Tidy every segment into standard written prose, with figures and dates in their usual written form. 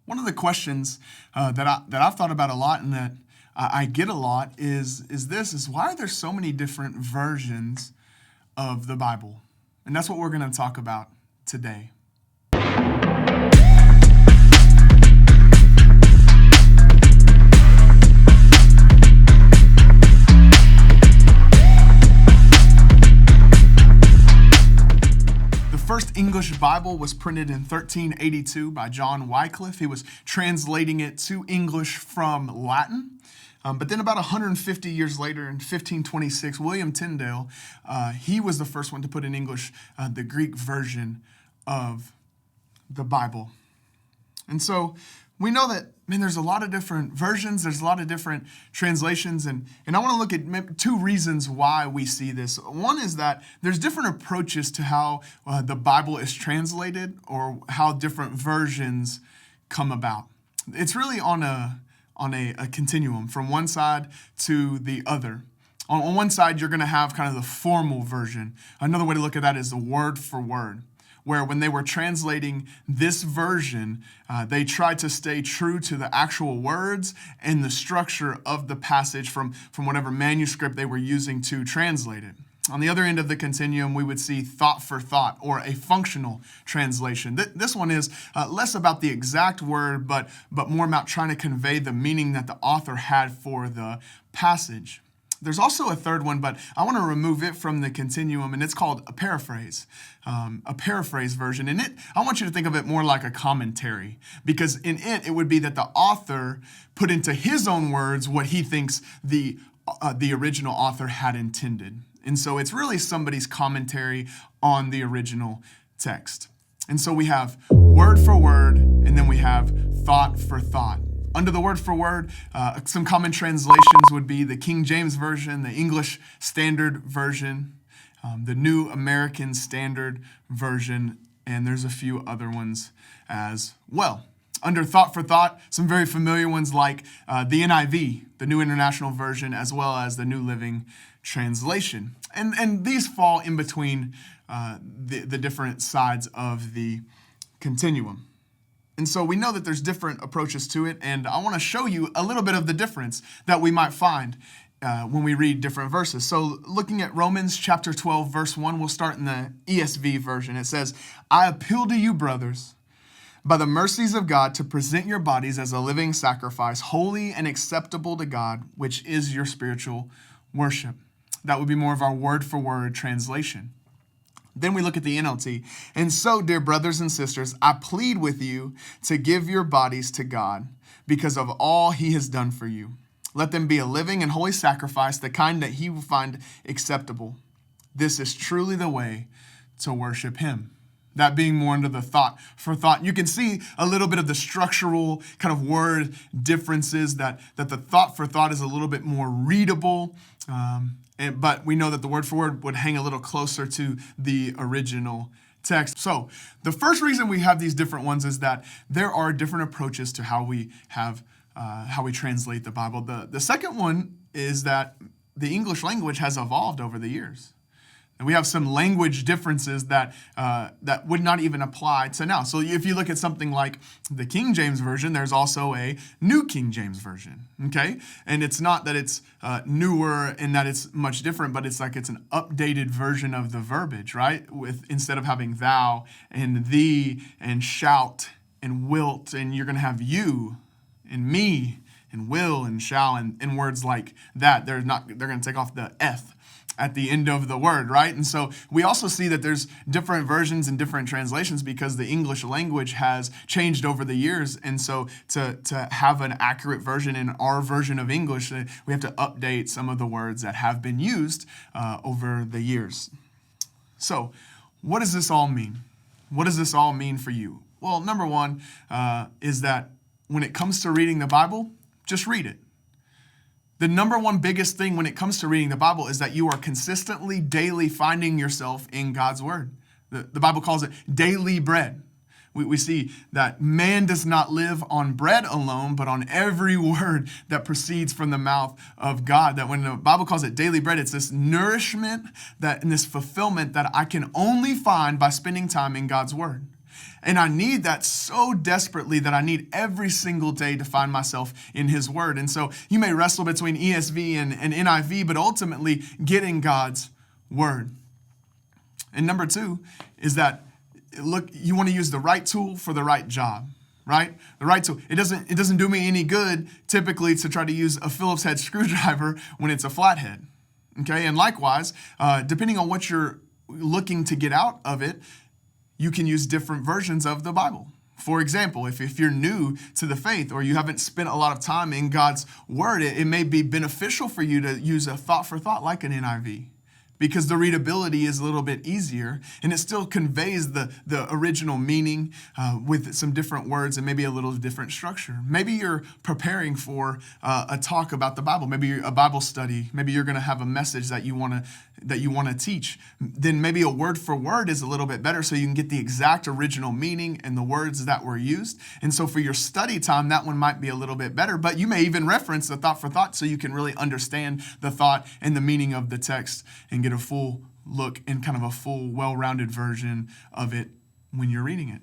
One of the questions that I've thought about a lot and that I get a lot is why are there so many different versions of the Bible? And that's what we're going to talk about today. The first English Bible was printed in 1382 by John Wycliffe. He was translating it to English from Latin. But then about 150 years later, in 1526, William Tyndale, he was the first one to put in English the Greek version of the Bible. And so we know that, there's a lot of different versions, there's a lot of different translations, and I want to look at two reasons why we see this. One is that there's different approaches to how the Bible is translated or how different versions come about. It's really on a continuum from one side to the other. On one side, you're going to have kind of the formal version. Another way to look at that is the word for word, where when they were translating this version, they tried to stay true to the actual words and the structure of the passage from whatever manuscript they were using to translate it. On the other end of the continuum, we would see thought for thought, or a functional translation. This one is less about the exact word, but more about trying to convey the meaning that the author had for the passage. There's also a third one, but I want to remove it from the continuum, and it's called a paraphrase version. And I want you to think of it more like a commentary, because in it would be that the author put into his own words what he thinks the original author had intended. And so it's really somebody's commentary on the original text. And so we have word for word, and then we have thought for thought. Under the word for word, some common translations would be the King James Version, the English Standard Version, the New American Standard Version, and there's a few other ones as well. Under thought for thought, some very familiar ones like the NIV, the New International Version, as well as the New Living Translation. And these fall in between the different sides of the continuum. And so we know that there's different approaches to it, and I want to show you a little bit of the difference that we might find when we read different verses. So looking at Romans chapter 12, verse 1, we'll start in the ESV version. It says, "I appeal to you, brothers, by the mercies of God, to present your bodies as a living sacrifice, holy and acceptable to God, which is your spiritual worship." That would be more of our word-for-word translation. Then we look at the NLT. "And so, dear brothers and sisters, I plead with you to give your bodies to God because of all he has done for you. Let them be a living and holy sacrifice, the kind that he will find acceptable. This is truly the way to worship him." That being more under the thought for thought. You can see a little bit of the structural kind of word differences, that the thought for thought is a little bit more readable, but we know that the word for word would hang a little closer to the original text. So the first reason we have these different ones is that there are different approaches to how we translate the Bible. The second one is that the English language has evolved over the years. And we have some language differences that would not even apply to now. So if you look at something like the King James Version, there's also a New King James Version, okay? And it's not that it's newer and that it's much different, but it's like it's an updated version of the verbiage, right? Instead of having thou and thee and shout and wilt, and you're going to have you and me and will and shall and words like that. They're going to take off the eth at the end of the word, right? And so we also see that there's different versions and different translations because the English language has changed over the years. And so to have an accurate version in our version of English, we have to update some of the words that have been used over the years. So what does this all mean? What does this all mean for you? Well, number one is that when it comes to reading the Bible, just read it. The number one biggest thing when it comes to reading the Bible is that you are consistently, daily finding yourself in God's Word. The Bible calls it daily bread. We see that man does not live on bread alone, but on every word that proceeds from the mouth of God. That when the Bible calls it daily bread, it's this nourishment and this fulfillment that I can only find by spending time in God's Word. And I need that so desperately that I need every single day to find myself in his word. And so you may wrestle between ESV and NIV, but ultimately get in God's word. And number two is that, look, you want to use the right tool for the right job, right? The right tool. It doesn't do me any good typically to try to use a Phillips head screwdriver when it's a flathead. Okay, and likewise, depending on what you're looking to get out of it, you can use different versions of the Bible. For example, if you're new to the faith or you haven't spent a lot of time in God's word, it may be beneficial for you to use a thought for thought like an NIV, because the readability is a little bit easier and it still conveys the original meaning with some different words and maybe a little different structure. Maybe you're preparing for a talk about the Bible, maybe a Bible study, maybe you're going to have a message that you want to teach. Then maybe a word for word is a little bit better so you can get the exact original meaning and the words that were used. And so for your study time, that one might be a little bit better, but you may even reference the thought for thought so you can really understand the thought and the meaning of the text and get a full look and kind of a full, well-rounded version of it when you're reading it.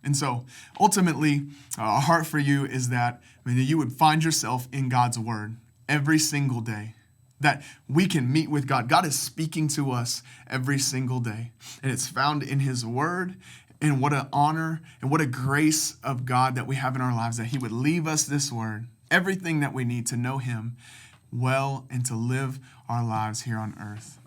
And so ultimately, our heart for you is that you would find yourself in God's word every single day, that we can meet with God. God is speaking to us every single day, and it's found in his word. And what an honor and what a grace of God that we have in our lives, that he would leave us this word, everything that we need to know him well and to live our lives here on earth.